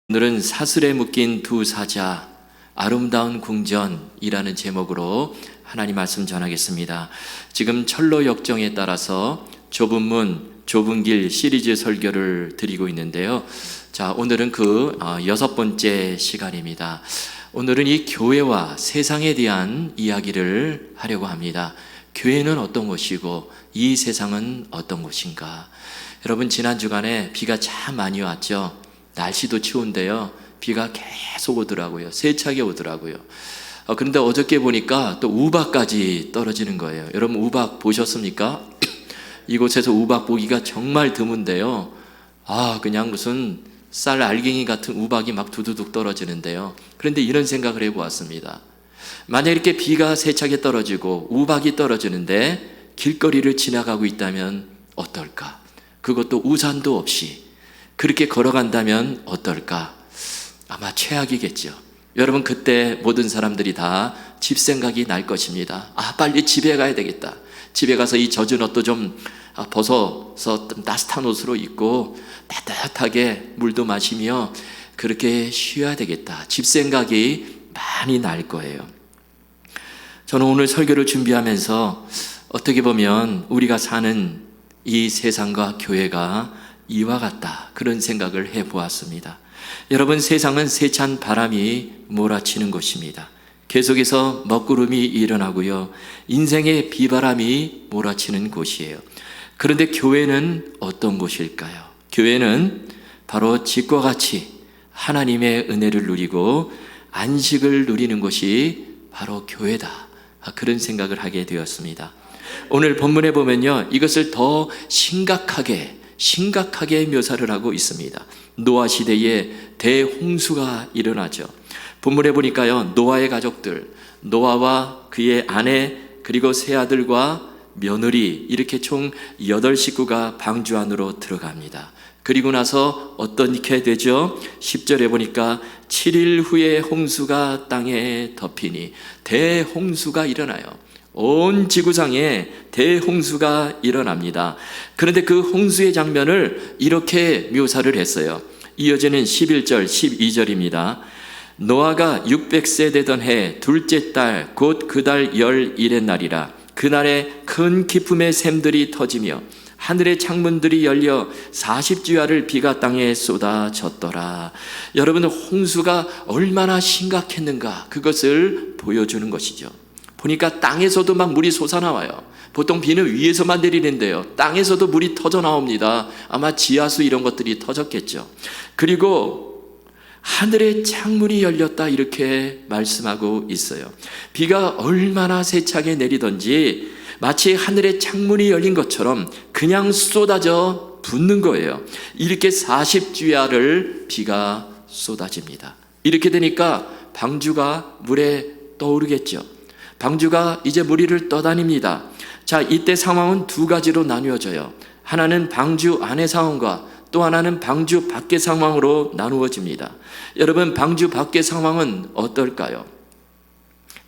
오늘은 사슬에 묶인 두 사자, 아름다운 궁전이라는 제목으로 하나님 말씀 전하겠습니다. 지금 철로 역정에 따라서 좁은 문, 좁은 길 시리즈 설교를 드리고 있는데요. 자, 오늘은 그 6번째 시간입니다. 오늘은 이 교회와 세상에 대한 이야기를 하려고 합니다. 교회는 어떤 곳이고 이 세상은 어떤 곳인가? 여러분, 지난 주간에 비가 참 많이 왔죠. 날씨도 추운데요, 비가 계속 오더라고요. 세차게 오더라고요. 그런데 어저께 보니까 또 우박까지 떨어지는 거예요. 여러분, 우박 보셨습니까? 이곳에서 우박 보기가 정말 드문데요, 그냥 무슨 쌀 알갱이 같은 우박이 막 두두둑 떨어지는데요. 그런데 이런 생각을 해보았습니다. 만약 이렇게 비가 세차게 떨어지고 우박이 떨어지는데 길거리를 지나가고 있다면 어떨까? 그것도 우산도 없이 그렇게 걸어간다면 어떨까? 아마 최악이겠죠. 여러분, 그때 모든 사람들이 다 집 생각이 날 것입니다. 빨리 집에 가야 되겠다. 집에 가서 이 젖은 옷도 좀 벗어서 따뜻한 옷으로 입고 따뜻하게 물도 마시며 그렇게 쉬어야 되겠다. 집 생각이 많이 날 거예요. 저는 오늘 설교를 준비하면서 어떻게 보면 우리가 사는 이 세상과 교회가 이와 같다, 그런 생각을 해보았습니다. 여러분, 세상은 세찬 바람이 몰아치는 곳입니다. 계속해서 먹구름이 일어나고요, 인생의 비바람이 몰아치는 곳이에요. 그런데 교회는 어떤 곳일까요? 교회는 바로 집과 같이 하나님의 은혜를 누리고 안식을 누리는 곳이 바로 교회다, 그런 생각을 하게 되었습니다. 오늘 본문에 보면요, 이것을 더 심각하게 묘사를 하고 있습니다. 노아 시대에 대홍수가 일어나죠. 본문에 보니까요, 노아의 가족들, 노아와 그의 아내 그리고 세 아들과 며느리, 이렇게 총 8식구가 방주 안으로 들어갑니다. 그리고 나서 어떻게 되죠? 10절에 보니까 7일 후에 홍수가 땅에 덮이니 대홍수가 일어나요. 온 지구상에 대홍수가 일어납니다. 그런데 그 홍수의 장면을 이렇게 묘사를 했어요. 이어지는 11절, 12절입니다. 노아가 600세 되던 해 둘째 달 곧 그 달 11의 날이라. 그날에 큰 기품의 샘들이 터지며 하늘의 창문들이 열려 40주야를 비가 땅에 쏟아졌더라. 여러분, 홍수가 얼마나 심각했는가, 그것을 보여주는 것이죠. 보니까 땅에서도 막 물이 솟아나와요. 보통 비는 위에서만 내리는데요, 땅에서도 물이 터져 나옵니다. 아마 지하수 이런 것들이 터졌겠죠. 그리고 하늘의 창문이 열렸다, 이렇게 말씀하고 있어요. 비가 얼마나 세차게 내리던지 마치 하늘의 창문이 열린 것처럼 그냥 쏟아져 붓는 거예요. 이렇게 40주야를 비가 쏟아집니다. 이렇게 되니까 방주가 물에 떠오르겠죠. 방주가 이제 무리를 떠다닙니다. 자, 이때 상황은 두 가지로 나누어져요. 하나는 방주 안의 상황과 또 하나는 방주 밖의 상황으로 나누어집니다. 여러분, 방주 밖의 상황은 어떨까요?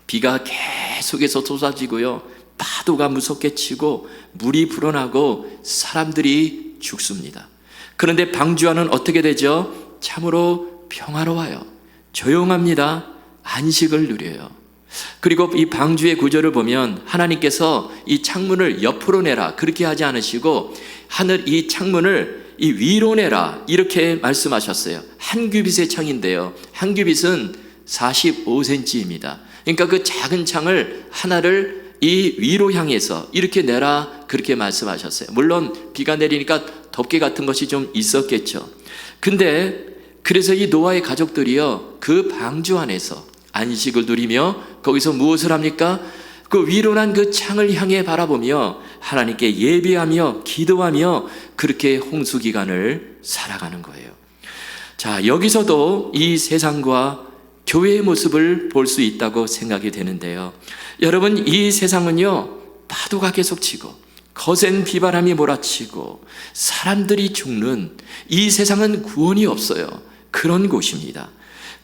비가 계속해서 쏟아지고요, 파도가 무섭게 치고 물이 불어나고 사람들이 죽습니다. 그런데 방주 안은 어떻게 되죠? 참으로 평화로워요. 조용합니다. 안식을 누려요. 그리고 이 방주의 구조를 보면 하나님께서 이 창문을 옆으로 내라, 그렇게 하지 않으시고 이 창문을 이 위로 내라, 이렇게 말씀하셨어요. 한 규빗의 창인데요, 한 규빗은 45cm입니다. 그러니까 그 작은 창을 하나를 이 위로 향해서 이렇게 내라, 그렇게 말씀하셨어요. 물론 비가 내리니까 덮개 같은 것이 좀 있었겠죠. 근데 그래서 이 노아의 가족들이요, 그 방주 안에서 안식을 누리며 거기서 무엇을 합니까? 그 위로 난 그 창을 향해 바라보며 하나님께 예배하며 기도하며 그렇게 홍수 기간을 살아가는 거예요. 자, 여기서도 이 세상과 교회의 모습을 볼 수 있다고 생각이 되는데요. 여러분, 이 세상은요, 파도가 계속 치고 거센 비바람이 몰아치고 사람들이 죽는, 이 세상은 구원이 없어요. 그런 곳입니다.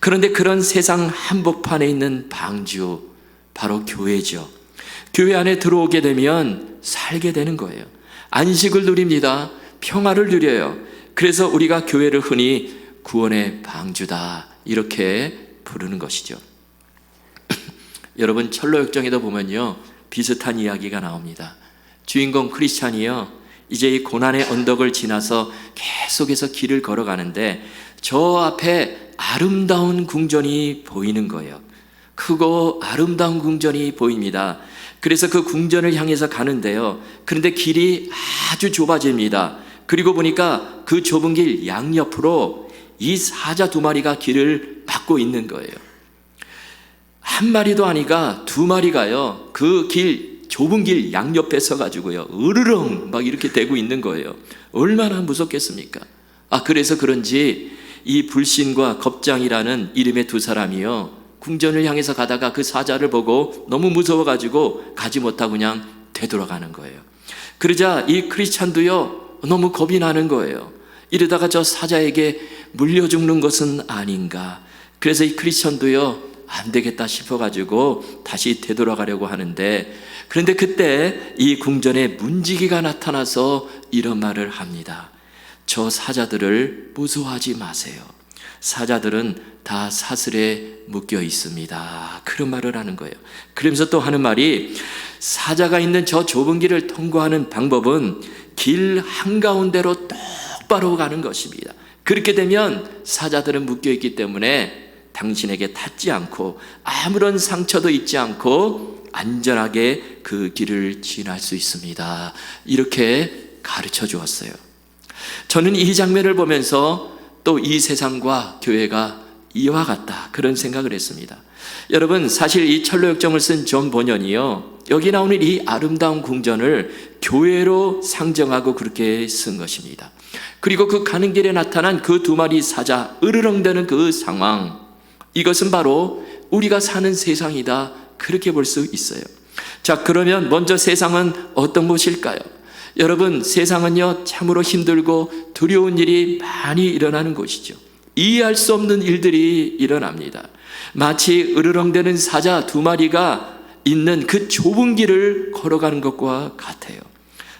그런데 그런 세상 한복판에 있는 방주, 바로 교회죠. 교회 안에 들어오게 되면 살게 되는 거예요. 안식을 누립니다. 평화를 누려요. 그래서 우리가 교회를 흔히 구원의 방주다, 이렇게 부르는 것이죠. 여러분, 철로역정에도 보면요, 비슷한 이야기가 나옵니다. 주인공 크리스찬이요, 이제 이 고난의 언덕을 지나서 계속해서 길을 걸어가는데 저 앞에 아름다운 궁전이 보이는 거예요. 크고 아름다운 궁전이 보입니다. 그래서 그 궁전을 향해서 가는데요, 그런데 길이 아주 좁아집니다. 그리고 보니까 그 좁은 길 양옆으로 이 사자 두 마리가 길을 막고 있는 거예요. 한 마리도 아니가 두 마리가요, 그 좁은 길 양옆에 서가지고요, 으르렁 막 이렇게 대고 있는 거예요. 얼마나 무섭겠습니까? 그래서 그런지 이 불신과 겁장이라는 이름의 두 사람이요, 궁전을 향해서 가다가 그 사자를 보고 너무 무서워가지고 가지 못하고 그냥 되돌아가는 거예요. 그러자 이 크리스찬도요, 너무 겁이 나는 거예요. 이러다가 저 사자에게 물려 죽는 것은 아닌가. 그래서 이 크리스찬도요, 안 되겠다 싶어가지고 다시 되돌아가려고 하는데, 그런데 그때 이 궁전에 문지기가 나타나서 이런 말을 합니다. 저 사자들을 무서워하지 마세요. 사자들은 다 사슬에 묶여 있습니다. 그런 말을 하는 거예요. 그러면서 또 하는 말이, 사자가 있는 저 좁은 길을 통과하는 방법은 길 한가운데로 똑바로 가는 것입니다. 그렇게 되면 사자들은 묶여 있기 때문에 당신에게 닿지 않고 아무런 상처도 있지 않고 안전하게 그 길을 지날 수 있습니다. 이렇게 가르쳐 주었어요. 저는 이 장면을 보면서 또 이 세상과 교회가 이와 같다, 그런 생각을 했습니다. 여러분, 사실 이 철로역정을 쓴 존 번연이요, 여기 나오는 이 아름다운 궁전을 교회로 상정하고 그렇게 쓴 것입니다. 그리고 그 가는 길에 나타난 그 두 마리 사자 으르렁대는 그 상황, 이것은 바로 우리가 사는 세상이다, 그렇게 볼 수 있어요. 자, 그러면 먼저 세상은 어떤 곳일까요? 여러분, 세상은요, 참으로 힘들고 두려운 일이 많이 일어나는 곳이죠. 이해할 수 없는 일들이 일어납니다. 마치 으르렁대는 사자 두 마리가 있는 그 좁은 길을 걸어가는 것과 같아요.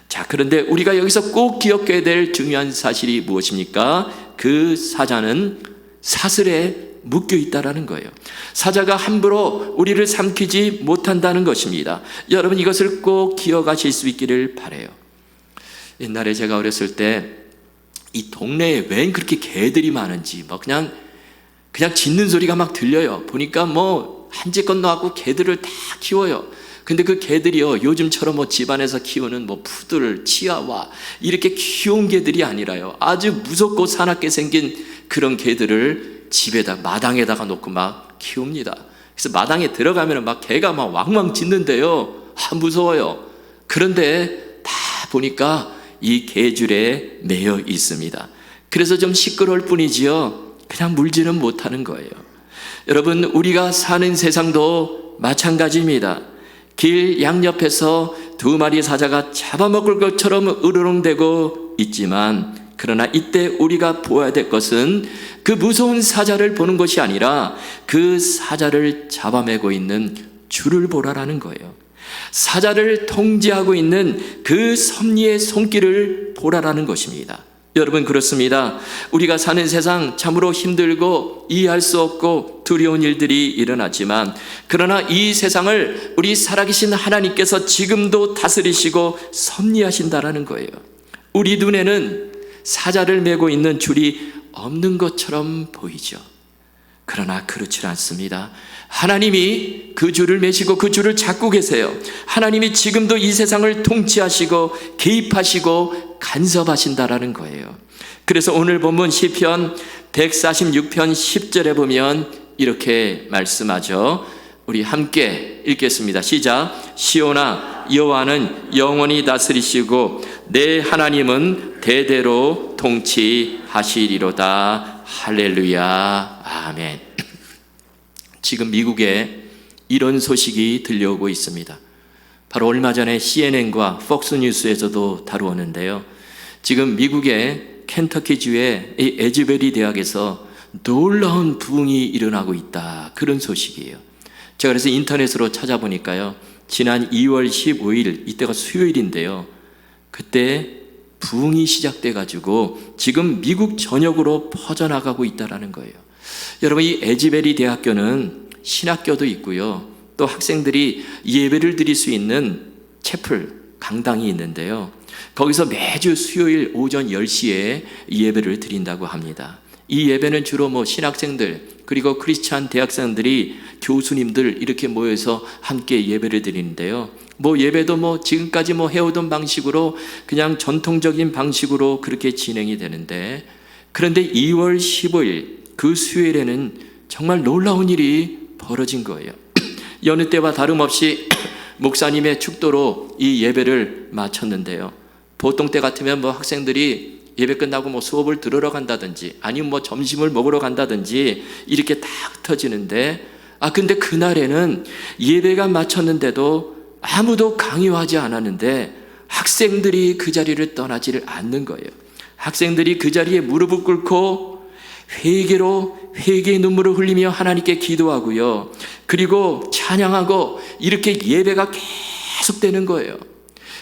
자, 그런데 우리가 여기서 꼭 기억해야 될 중요한 사실이 무엇입니까? 그 사자는 사슬에 묶여 있다라는 거예요. 사자가 함부로 우리를 삼키지 못한다는 것입니다. 여러분, 이것을 꼭 기억하실 수 있기를 바라요. 옛날에 제가 어렸을 때 이 동네에 웬 그렇게 개들이 많은지 그냥 짖는 소리가 막 들려요. 보니까 한지껏 나갖고 개들을 다 키워요. 근데 그 개들이요, 요즘처럼 집안에서 키우는 푸들, 치아와 이렇게 귀여운 개들이 아니라요, 아주 무섭고 사납게 생긴 그런 개들을 집에다 마당에다가 놓고 막 키웁니다. 그래서 마당에 들어가면 개가 왕왕 짖는데요, 무서워요. 그런데 다 보니까 이 개줄에 매여 있습니다. 그래서 좀 시끄러울 뿐이지요, 그냥 물지는 못하는 거예요. 여러분, 우리가 사는 세상도 마찬가지입니다. 길 양옆에서 두 마리 사자가 잡아먹을 것처럼 으르렁대고 있지만, 그러나 이때 우리가 보아야 될 것은 그 무서운 사자를 보는 것이 아니라 그 사자를 잡아매고 있는 줄을 보라라는 거예요. 사자를 통제하고 있는 그 섭리의 손길을 보라라는 것입니다. 여러분, 그렇습니다. 우리가 사는 세상 참으로 힘들고 이해할 수 없고 두려운 일들이 일어나지만, 그러나 이 세상을 우리 살아계신 하나님께서 지금도 다스리시고 섭리하신다라는 거예요. 우리 눈에는 사자를 메고 있는 줄이 없는 것처럼 보이죠. 그러나 그렇지 않습니다. 하나님이 그 줄을 매시고 그 줄을 잡고 계세요. 하나님이 지금도 이 세상을 통치하시고 개입하시고 간섭하신다라는 거예요. 그래서 오늘 본문 시편 146편 10절에 보면 이렇게 말씀하죠. 우리 함께 읽겠습니다. 시작. 시온아, 여호와는 영원히 다스리시고 내 하나님은 대대로 통치하시리로다. 할렐루야. 아멘. 지금 미국에 이런 소식이 들려오고 있습니다. 바로 얼마 전에 CNN과 폭스뉴스에서도 다루었는데요. 지금 미국의 켄터키주의 이 에즈베리 대학에서 놀라운 부흥이 일어나고 있다, 그런 소식이에요. 제가 그래서 인터넷으로 찾아보니까요, 지난 2월 15일, 이때가 수요일인데요, 그때 부흥이 시작돼 가지고 지금 미국 전역으로 퍼져나가고 있다는 거예요. 여러분, 이 에즈베리 대학교는 신학교도 있고요, 또 학생들이 예배를 드릴 수 있는 채플, 강당이 있는데요, 거기서 매주 수요일 오전 10시에 예배를 드린다고 합니다. 이 예배는 주로 신학생들, 그리고 크리스찬 대학생들이, 교수님들 이렇게 모여서 함께 예배를 드리는데요, 예배도 지금까지 해오던 방식으로, 그냥 전통적인 방식으로 그렇게 진행이 되는데, 그런데 2월 15일 그 수요일에는 정말 놀라운 일이 벌어진 거예요. 여느 때와 다름없이 목사님의 축도로 이 예배를 마쳤는데요, 보통 때 같으면 학생들이 예배 끝나고 수업을 들으러 간다든지, 아니면 점심을 먹으러 간다든지 이렇게 다 흩어지는데, 근데 그날에는 예배가 마쳤는데도 아무도 강요하지 않았는데 학생들이 그 자리를 떠나지를 않는 거예요. 학생들이 그 자리에 무릎을 꿇고 회개의 눈물을 흘리며 하나님께 기도하고요, 그리고 찬양하고, 이렇게 예배가 계속되는 거예요.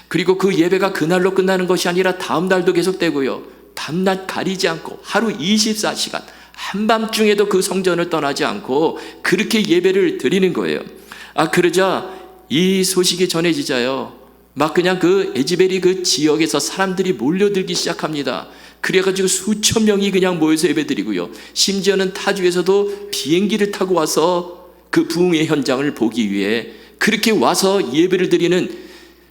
그리고 그 예배가 그날로 끝나는 것이 아니라 다음 날도 계속되고요, 밤낮 가리지 않고 하루 24시간 한밤중에도 그 성전을 떠나지 않고 그렇게 예배를 드리는 거예요. 그러자 이 소식이 전해지자요, 그냥 그 에즈베리 그 지역에서 사람들이 몰려들기 시작합니다. 그래가지고 수천 명이 그냥 모여서 예배드리고요, 심지어는 타주에서도 비행기를 타고 와서 그 부흥의 현장을 보기 위해 그렇게 와서 예배를 드리는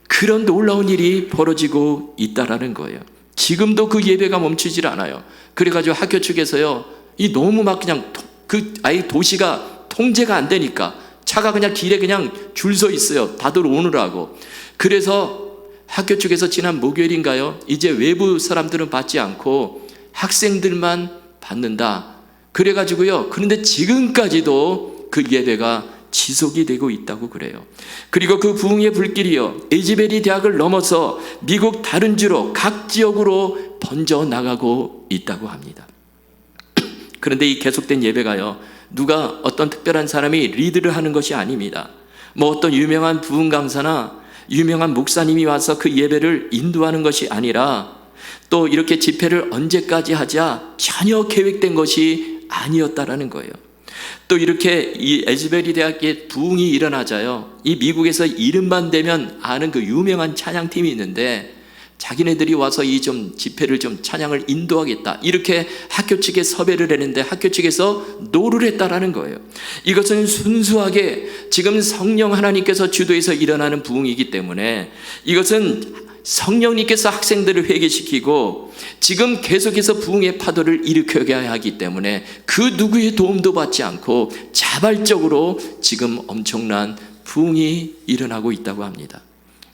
그런 놀라운 일이 벌어지고 있다라는 거예요. 지금도 그 예배가 멈추질 않아요. 그래가지고 학교 측에서요, 너무 그냥 아예 도시가 통제가 안 되니까 차가 그냥 길에 그냥 줄 서 있어요, 다들 오느라고. 그래서 학교 측에서 지난 목요일인가요, 이제 외부 사람들은 받지 않고 학생들만 받는다. 그래가지고요, 그런데 지금까지도 그 예배가 지속이 되고 있다고 그래요. 그리고 그 부흥의 불길이요, 에즈베리 대학을 넘어서 미국 다른 주로 각 지역으로 번져 나가고 있다고 합니다. 그런데 이 계속된 예배가요, 누가 어떤 특별한 사람이 리드를 하는 것이 아닙니다. 어떤 유명한 부흥 강사나 유명한 목사님이 와서 그 예배를 인도하는 것이 아니라, 또 이렇게 집회를 언제까지 하자 전혀 계획된 것이 아니었다라는 거예요. 또 이렇게 이 에즈베리 대학의 부흥이 일어나자요, 이 미국에서 이름만 대면 아는 그 유명한 찬양팀이 있는데, 자기네들이 와서 이 집회를 찬양을 인도하겠다, 이렇게 학교 측에 섭외를 했는데 학교 측에서 노를 했다라는 거예요. 이것은 순수하게 지금 성령 하나님께서 주도해서 일어나는 부흥이기 때문에, 이것은 성령님께서 학생들을 회개시키고 지금 계속해서 부흥의 파도를 일으켜야 하기 때문에 그 누구의 도움도 받지 않고 자발적으로 지금 엄청난 부흥이 일어나고 있다고 합니다.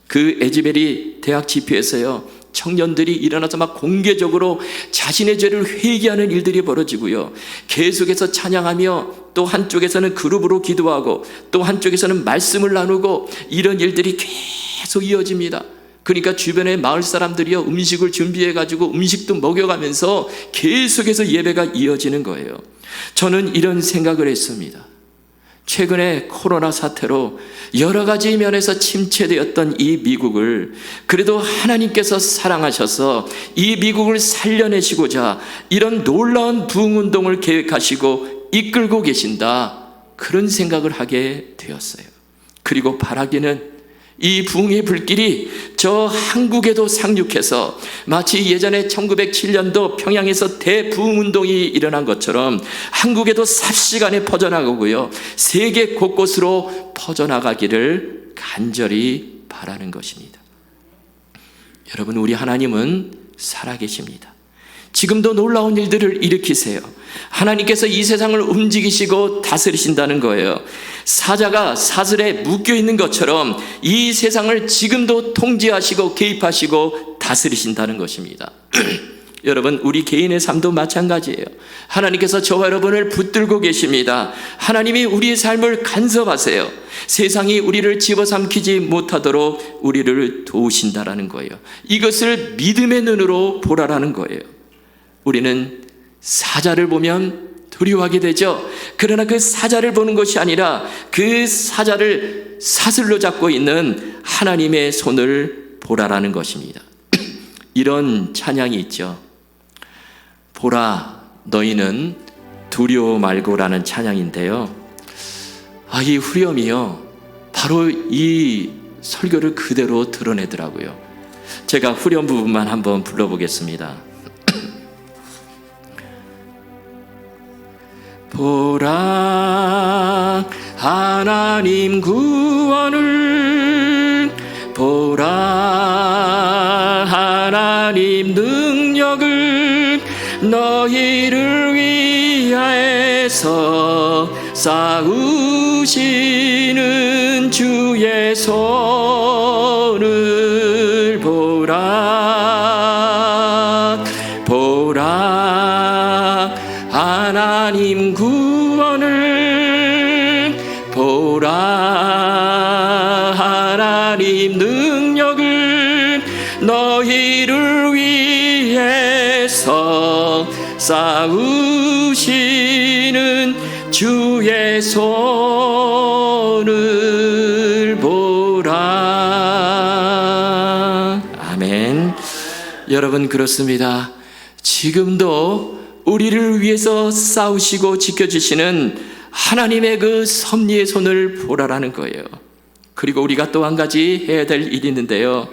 그 에즈베리 대학 집회에서요, 청년들이 일어나서 공개적으로 자신의 죄를 회개하는 일들이 벌어지고요, 계속해서 찬양하며, 또 한쪽에서는 그룹으로 기도하고, 또 한쪽에서는 말씀을 나누고, 이런 일들이 계속 이어집니다. 그러니까 주변의 마을 사람들이요, 음식을 준비해가지고 음식도 먹여가면서 계속해서 예배가 이어지는 거예요. 저는 이런 생각을 했습니다. 최근에 코로나 사태로 여러 가지 면에서 침체되었던 이 미국을 그래도 하나님께서 사랑하셔서 이 미국을 살려내시고자 이런 놀라운 부흥운동을 계획하시고 이끌고 계신다, 그런 생각을 하게 되었어요. 그리고 바라기는 이 부흥의 불길이 저 한국에도 상륙해서 마치 예전에 1907년도 평양에서 대부흥운동이 일어난 것처럼 한국에도 삽시간에 퍼져나가고요, 세계 곳곳으로 퍼져나가기를 간절히 바라는 것입니다. 여러분, 우리 하나님은 살아계십니다. 지금도 놀라운 일들을 일으키세요. 하나님께서 이 세상을 움직이시고 다스리신다는 거예요. 사자가 사슬에 묶여 있는 것처럼 이 세상을 지금도 통제하시고 개입하시고 다스리신다는 것입니다. 여러분, 우리 개인의 삶도 마찬가지예요. 하나님께서 저와 여러분을 붙들고 계십니다. 하나님이 우리의 삶을 간섭하세요. 세상이 우리를 집어삼키지 못하도록 우리를 도우신다라는 거예요. 이것을 믿음의 눈으로 보라라는 거예요. 우리는 사자를 보면 두려워하게 되죠. 그러나 그 사자를 보는 것이 아니라 그 사자를 사슬로 잡고 있는 하나님의 손을 보라라는 것입니다. 이런 찬양이 있죠. 보라 너희는 두려워 말고라는 찬양인데요. 이 후렴이요, 바로 이 설교를 그대로 드러내더라고요. 제가 후렴 부분만 한번 불러보겠습니다. 보라 하나님 구원을, 보라 하나님 능력을, 너희를 위하여서 싸우시는 주의 손을 보라. 보라 하나님 구원을, 보라 하나님 능력을, 너희를 위해서 싸우시는 주의 손을 보라. 아멘. 여러분, 그렇습니다. 지금도 우리를 위해서 싸우시고 지켜주시는 하나님의 그 섭리의 손을 보라라는 거예요. 그리고 우리가 또 한 가지 해야 될 일이 있는데요.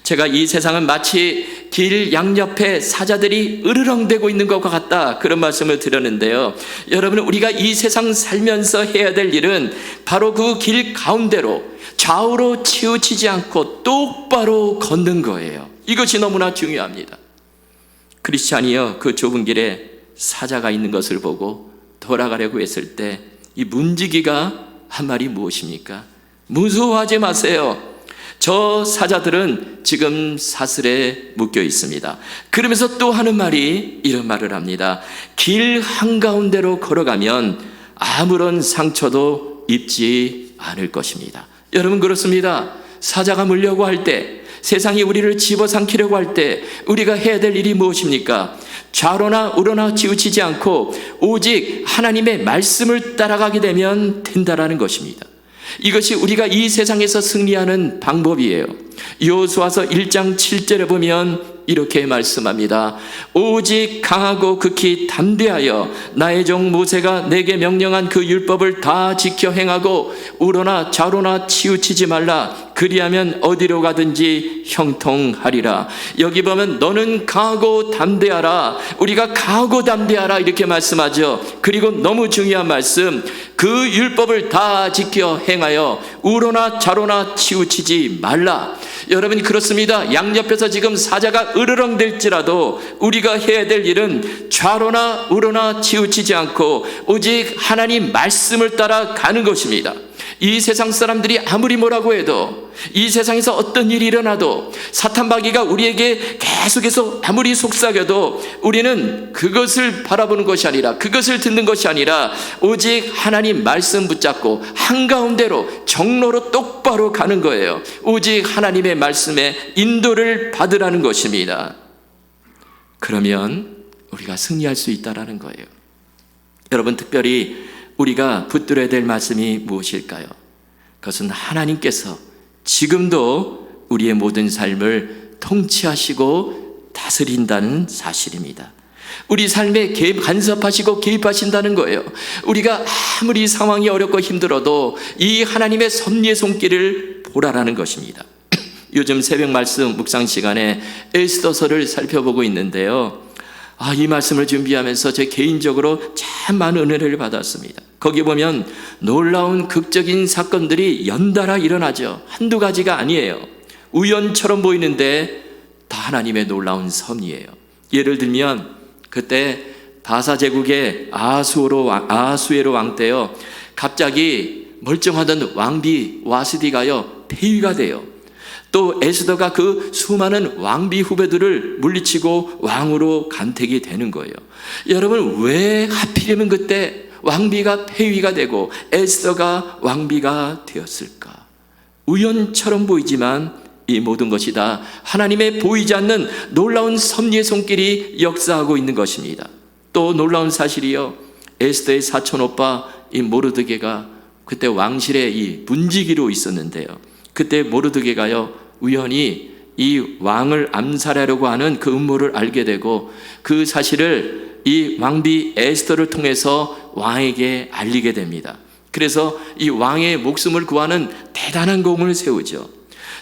제가 이 세상은 마치 길 양옆에 사자들이 으르렁대고 있는 것과 같다, 그런 말씀을 드렸는데요. 여러분, 우리가 이 세상 살면서 해야 될 일은 바로 그 길 가운데로 좌우로 치우치지 않고 똑바로 걷는 거예요. 이것이 너무나 중요합니다. 크리스찬이여, 그 좁은 길에 사자가 있는 것을 보고 돌아가려고 했을 때 이 문지기가 한 말이 무엇입니까? 무서워하지 마세요. 저 사자들은 지금 사슬에 묶여 있습니다. 그러면서 또 하는 말이 이런 말을 합니다. 길 한가운데로 걸어가면 아무런 상처도 입지 않을 것입니다. 여러분, 그렇습니다. 사자가 물려고 할 때, 세상이 우리를 집어삼키려고 할 때 우리가 해야 될 일이 무엇입니까? 좌로나 우로나 치우치지 않고 오직 하나님의 말씀을 따라가게 되면 된다라는 것입니다. 이것이 우리가 이 세상에서 승리하는 방법이에요. 여호수아서 1장 7절에 보면 이렇게 말씀합니다. 오직 강하고 극히 담대하여 나의 종 모세가 내게 명령한 그 율법을 다 지켜 행하고 우로나 좌로나 치우치지 말라. 그리하면 어디로 가든지 형통하리라. 여기 보면 너는 강하고 담대하라. 우리가 강하고 담대하라 이렇게 말씀하죠. 그리고 너무 중요한 말씀, 그 율법을 다 지켜 행하여 우로나 좌로나 치우치지 말라. 여러분, 그렇습니다. 양옆에서 지금 사자가 으르렁댈지라도 우리가 해야 될 일은 좌로나 우로나 치우치지 않고 오직 하나님 말씀을 따라 가는 것입니다. 이 세상 사람들이 아무리 뭐라고 해도, 이 세상에서 어떤 일이 일어나도, 사탄마귀가 우리에게 계속해서 아무리 속삭여도 우리는 그것을 바라보는 것이 아니라, 그것을 듣는 것이 아니라 오직 하나님 말씀 붙잡고 한가운데로 정로로 똑바로 가는 거예요. 오직 하나님의 말씀에 인도를 받으라는 것입니다. 그러면 우리가 승리할 수 있다라는 거예요. 여러분, 특별히 우리가 붙들어야 될 말씀이 무엇일까요? 그것은 하나님께서 지금도 우리의 모든 삶을 통치하시고 다스린다는 사실입니다. 우리 삶에 간섭하시고 개입하신다는 거예요. 우리가 아무리 상황이 어렵고 힘들어도 이 하나님의 섭리의 손길을 보라라는 것입니다. 요즘 새벽 말씀 묵상 시간에 에스더서를 살펴보고 있는데요. 이 말씀을 준비하면서 제 개인적으로 참 많은 은혜를 받았습니다. 거기 보면 놀라운 극적인 사건들이 연달아 일어나죠. 한두 가지가 아니에요. 우연처럼 보이는데 다 하나님의 놀라운 섭리예요. 예를 들면 그때 바사 제국의 아하수에로 왕 때요, 갑자기 멀쩡하던 왕비 와스디가요 폐위가 돼요. 또 에스더가 그 수많은 왕비 후배들을 물리치고 왕으로 간택이 되는 거예요. 여러분, 왜 하필이면 그때 왕비가 폐위가 되고 에스더가 왕비가 되었을까? 우연처럼 보이지만 이 모든 것이 다 하나님의 보이지 않는 놀라운 섭리의 손길이 역사하고 있는 것입니다. 또 놀라운 사실이요, 에스더의 사촌 오빠 이 모르드게가 그때 왕실의 이 문지기로 있었는데요. 그때 모르드게가요 우연히 이 왕을 암살하려고 하는 그 음모를 알게 되고 그 사실을 이 왕비 에스더를 통해서 왕에게 알리게 됩니다. 그래서 이 왕의 목숨을 구하는 대단한 공을 세우죠.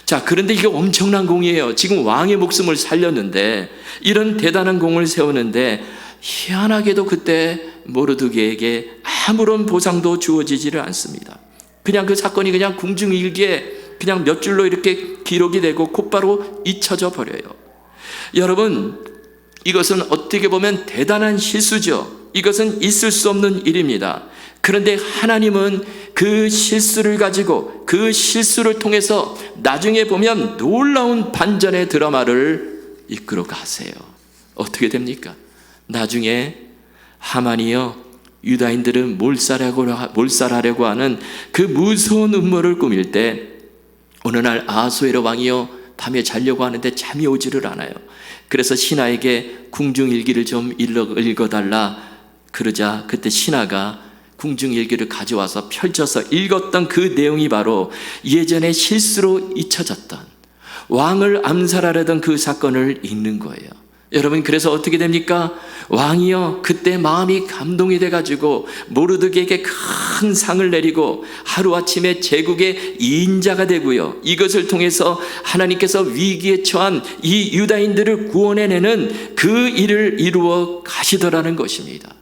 자, 그런데 이게 엄청난 공이에요. 지금 왕의 목숨을 살렸는데, 이런 대단한 공을 세우는데 희한하게도 그때 모르드게에게 아무런 보상도 주어지지를 않습니다. 그냥 그 사건이 그냥 궁중일기에 그냥 몇 줄로 이렇게 기록이 되고 곧바로 잊혀져 버려요. 여러분, 이것은 어떻게 보면 대단한 실수죠. 이것은 있을 수 없는 일입니다. 그런데 하나님은 그 실수를 가지고 그 실수를 통해서 나중에 보면 놀라운 반전의 드라마를 이끌어 가세요. 어떻게 됩니까? 나중에 하만이요, 유다인들은 몰살하려고 하는 그 무서운 음모를 꾸밀 때 어느 날 아하수에로 왕이요, 밤에 자려고 하는데 잠이 오지를 않아요. 그래서 신하에게 궁중일기를 좀 읽어달라 그러자 그때 신하가 궁중일기를 가져와서 펼쳐서 읽었던 그 내용이 바로 예전에 실수로 잊혀졌던 왕을 암살하려던 그 사건을 읽는 거예요. 여러분, 그래서 어떻게 됩니까? 왕이요, 그때 마음이 감동이 돼가지고 모르드게에게 큰 상을 내리고 하루아침에 제국의 2인자가 되고요, 이것을 통해서 하나님께서 위기에 처한 이 유다인들을 구원해내는 그 일을 이루어 가시더라는 것입니다.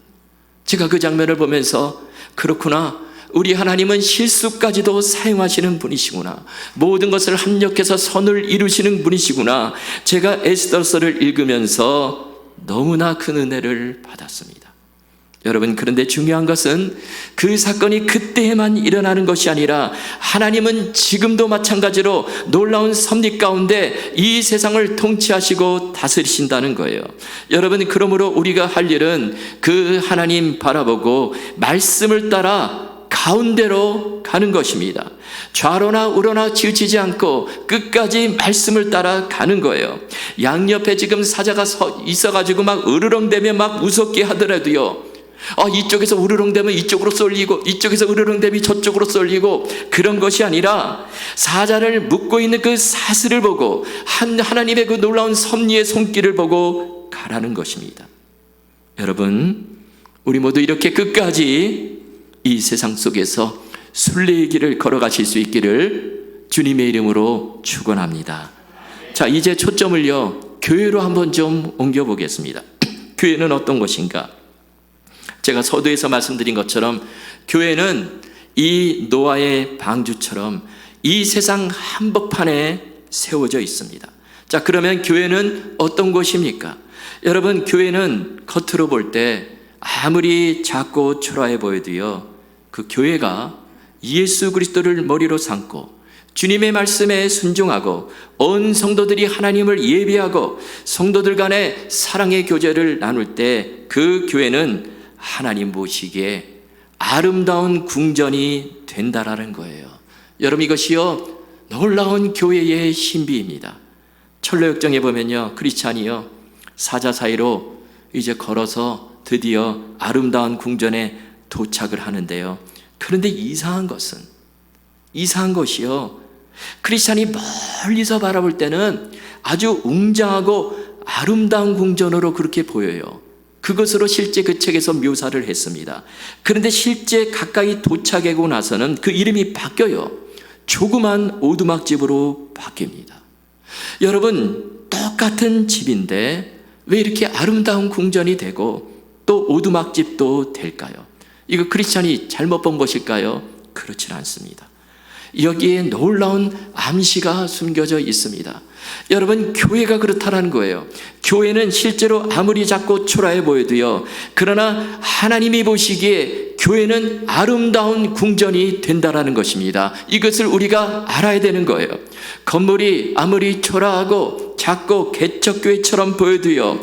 제가 그 장면을 보면서 그렇구나, 우리 하나님은 실수까지도 사용하시는 분이시구나, 모든 것을 합력해서 선을 이루시는 분이시구나, 제가 에스더서를 읽으면서 너무나 큰 은혜를 받았습니다. 여러분, 그런데 중요한 것은 그 사건이 그때에만 일어나는 것이 아니라 하나님은 지금도 마찬가지로 놀라운 섭리 가운데 이 세상을 통치하시고 다스리신다는 거예요. 여러분, 그러므로 우리가 할 일은 그 하나님 바라보고 말씀을 따라 가운데로 가는 것입니다. 좌로나 우로나 치우치지 않고 끝까지 말씀을 따라 가는 거예요. 양옆에 지금 사자가 있어가지고 막 으르렁대며 막 무섭게 하더라도요, 이쪽에서 으르렁대면 이쪽으로 쏠리고 이쪽에서 으르렁대면 저쪽으로 쏠리고 그런 것이 아니라 사자를 묶고 있는 그 사슬을 보고 하나님의 그 놀라운 섭리의 손길을 보고 가라는 것입니다. 여러분, 우리 모두 이렇게 끝까지 이 세상 속에서 순례의 길을 걸어가실 수 있기를 주님의 이름으로 축원합니다. 자, 이제 초점을요, 교회로 한번 좀 옮겨보겠습니다. 교회는 어떤 것인가? 제가 서두에서 말씀드린 것처럼 교회는 이 노아의 방주처럼 이 세상 한복판에 세워져 있습니다. 자, 그러면 교회는 어떤 것입니까? 여러분, 교회는 겉으로 볼 때 아무리 작고 초라해 보여도요, 그 교회가 예수 그리스도를 머리로 삼고 주님의 말씀에 순종하고 온 성도들이 하나님을 예배하고 성도들 간의 사랑의 교제를 나눌 때 그 교회는 하나님 보시기에 아름다운 궁전이 된다라는 거예요. 여러분, 이것이요, 놀라운 교회의 신비입니다. 철로역정에 보면요, 크리스찬이요, 사자 사이로 이제 걸어서 드디어 아름다운 궁전에 도착을 하는데요, 그런데 이상한 것이요, 크리스찬이 멀리서 바라볼 때는 아주 웅장하고 아름다운 궁전으로 그렇게 보여요. 그것으로 실제 그 책에서 묘사를 했습니다. 그런데 실제 가까이 도착하고 나서는 그 이름이 바뀌어요. 조그만 오두막집으로 바뀝니다. 여러분, 똑같은 집인데 왜 이렇게 아름다운 궁전이 되고 또 오두막집도 될까요? 이거 크리스찬이 잘못 본 것일까요? 그렇지 않습니다. 여기에 놀라운 암시가 숨겨져 있습니다. 여러분, 교회가 그렇다는 거예요. 교회는 실제로 아무리 작고 초라해 보여도요, 그러나 하나님이 보시기에 교회는 아름다운 궁전이 된다라는 것입니다. 이것을 우리가 알아야 되는 거예요. 건물이 아무리 초라하고 작고 개척교회처럼 보여도요,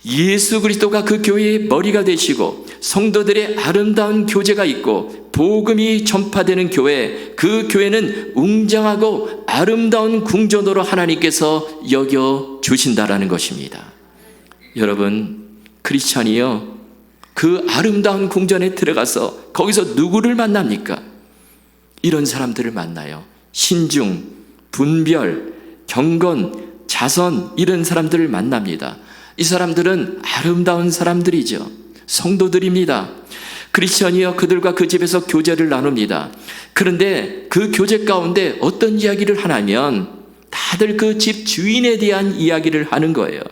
예수 그리스도가 그 교회의 머리가 되시고 성도들의 아름다운 교제가 있고 복음이 전파되는 교회, 그 교회는 웅장하고 아름다운 궁전으로 하나님께서 여겨 주신다라는 것입니다. 여러분, 크리스찬이요, 그 아름다운 궁전에 들어가서 거기서 누구를 만납니까? 이런 사람들을 만나요. 신중, 분별, 경건, 자선 이런 사람들을 만납니다. 이 사람들은 아름다운 사람들이죠. 성도들입니다. 크리스천이여 그들과 그 집에서 교제를 나눕니다. 그런데 그 교제 가운데 어떤 이야기를 하냐면 다들 그 집 주인에 대한 이야기를 하는 거예요.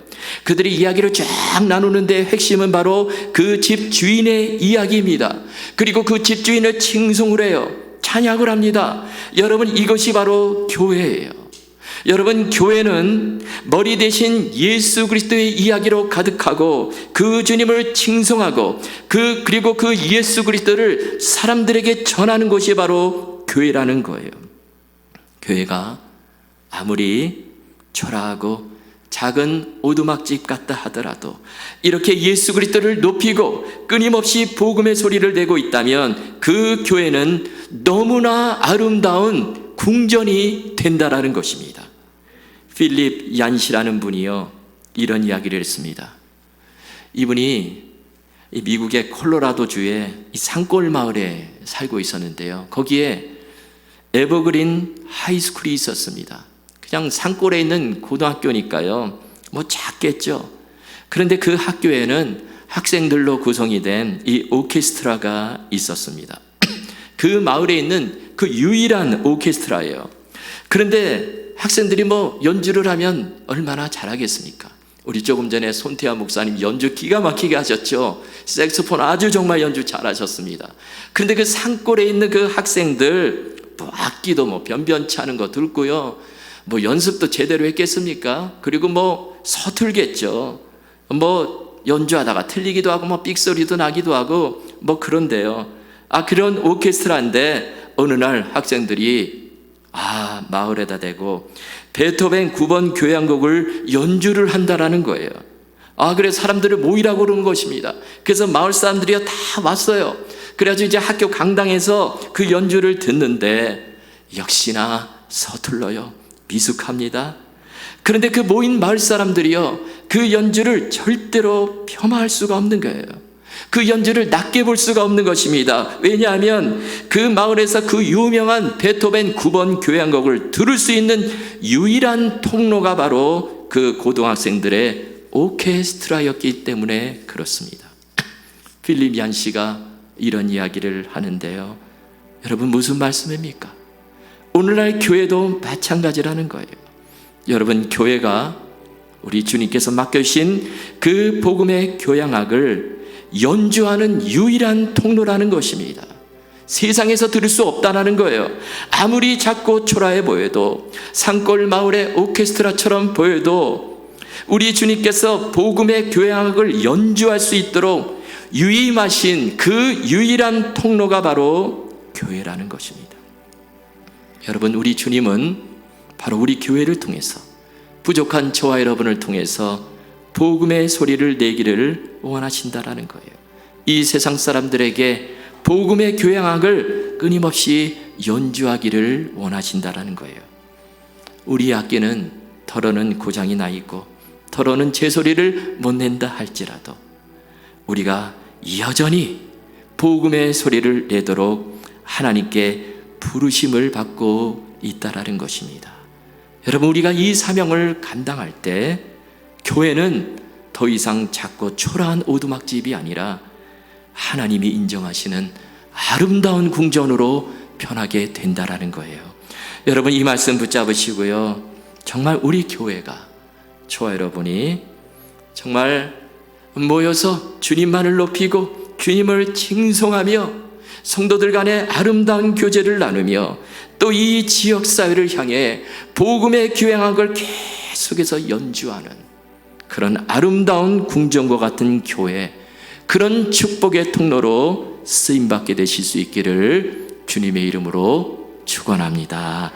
그들이 이야기를 쫙 나누는데 핵심은 바로 그 집 주인의 이야기입니다. 그리고 그 집 주인을 칭송을 해요. 찬양을 합니다. 여러분, 이것이 바로 교회예요. 여러분, 교회는 머리 대신 예수 그리스도의 이야기로 가득하고 그 주님을 칭송하고 그리고 그 예수 그리스도를 사람들에게 전하는 것이 바로 교회라는 거예요. 교회가 아무리 초라하고 작은 오두막집 같다 하더라도 이렇게 예수 그리스도를 높이고 끊임없이 복음의 소리를 내고 있다면 그 교회는 너무나 아름다운 궁전이 된다라는 것입니다. 필립 얀시라는 분이요, 이런 이야기를 했습니다. 이분이 미국의 콜로라도주의 산골 마을에 살고 있었는데요. 거기에 에버그린 하이스쿨이 있었습니다. 그냥 산골에 있는 고등학교니까요, 뭐 작겠죠. 그런데 그 학교에는 학생들로 구성이 된 이 오케스트라가 있었습니다. 그 마을에 있는 그 유일한 오케스트라예요. 그런데 학생들이 뭐 연주를 하면 얼마나 잘하겠습니까? 우리 조금 전에 손태하 목사님 연주 기가 막히게 하셨죠. 색소폰 아주 정말 연주 잘하셨습니다. 그런데 그 산골에 있는 그 학생들 뭐 악기도 뭐 변변치 않은 거 들고요, 뭐 연습도 제대로 했겠습니까? 그리고 뭐 서툴겠죠. 뭐 연주하다가 틀리기도 하고 뭐 삑소리도 나기도 하고 뭐 그런데요. 그런 오케스트라인데 어느 날 학생들이 마을에다 대고 베토벤 9번 교향곡을 연주를 한다라는 거예요. 그래서 사람들을 모이라고 그러는 것입니다. 그래서 마을 사람들이 다 왔어요. 그래가지고 이제 학교 강당에서 그 연주를 듣는데 역시나 서툴러요. 미숙합니다. 그런데 그 모인 마을 사람들이요, 그 연주를 절대로 폄하할 수가 없는 거예요. 그 연주를 낮게 볼 수가 없는 것입니다. 왜냐하면 그 마을에서 그 유명한 베토벤 9번 교향곡을 들을 수 있는 유일한 통로가 바로 그 고등학생들의 오케스트라였기 때문에 그렇습니다. 필립 얀시가 이런 이야기를 하는데요. 여러분, 무슨 말씀입니까? 오늘날 교회도 마찬가지라는 거예요. 여러분, 교회가 우리 주님께서 맡겨주신 그 복음의 교향악을 연주하는 유일한 통로라는 것입니다. 세상에서 들을 수 없다는 거예요. 아무리 작고 초라해 보여도, 산골 마을의 오케스트라처럼 보여도 우리 주님께서 복음의 교향악을 연주할 수 있도록 유임하신 그 유일한 통로가 바로 교회라는 것입니다. 여러분, 우리 주님은 바로 우리 교회를 통해서, 부족한 저와 여러분을 통해서 복음의 소리를 내기를 원하신다라는 거예요. 이 세상 사람들에게 복음의 교향악을 끊임없이 연주하기를 원하신다라는 거예요. 우리 악기는 덜어는 고장이 나 있고 덜어는 제 소리를 못 낸다 할지라도 우리가 여전히 복음의 소리를 내도록 하나님께 부르심을 받고 있다라는 것입니다. 여러분, 우리가 이 사명을 감당할 때 교회는 더 이상 작고 초라한 오두막집이 아니라 하나님이 인정하시는 아름다운 궁전으로 변하게 된다라는 거예요. 여러분, 이 말씀 붙잡으시고요, 정말 우리 교회가, 저와 여러분이 정말 모여서 주님만을 높이고 주님을 칭송하며 성도들 간에 아름다운 교제를 나누며 또 이 지역사회를 향해 복음의 교향악을 계속해서 연주하는 그런 아름다운 궁전과 같은 교회, 그런 축복의 통로로 쓰임받게 되실 수 있기를 주님의 이름으로 축원합니다.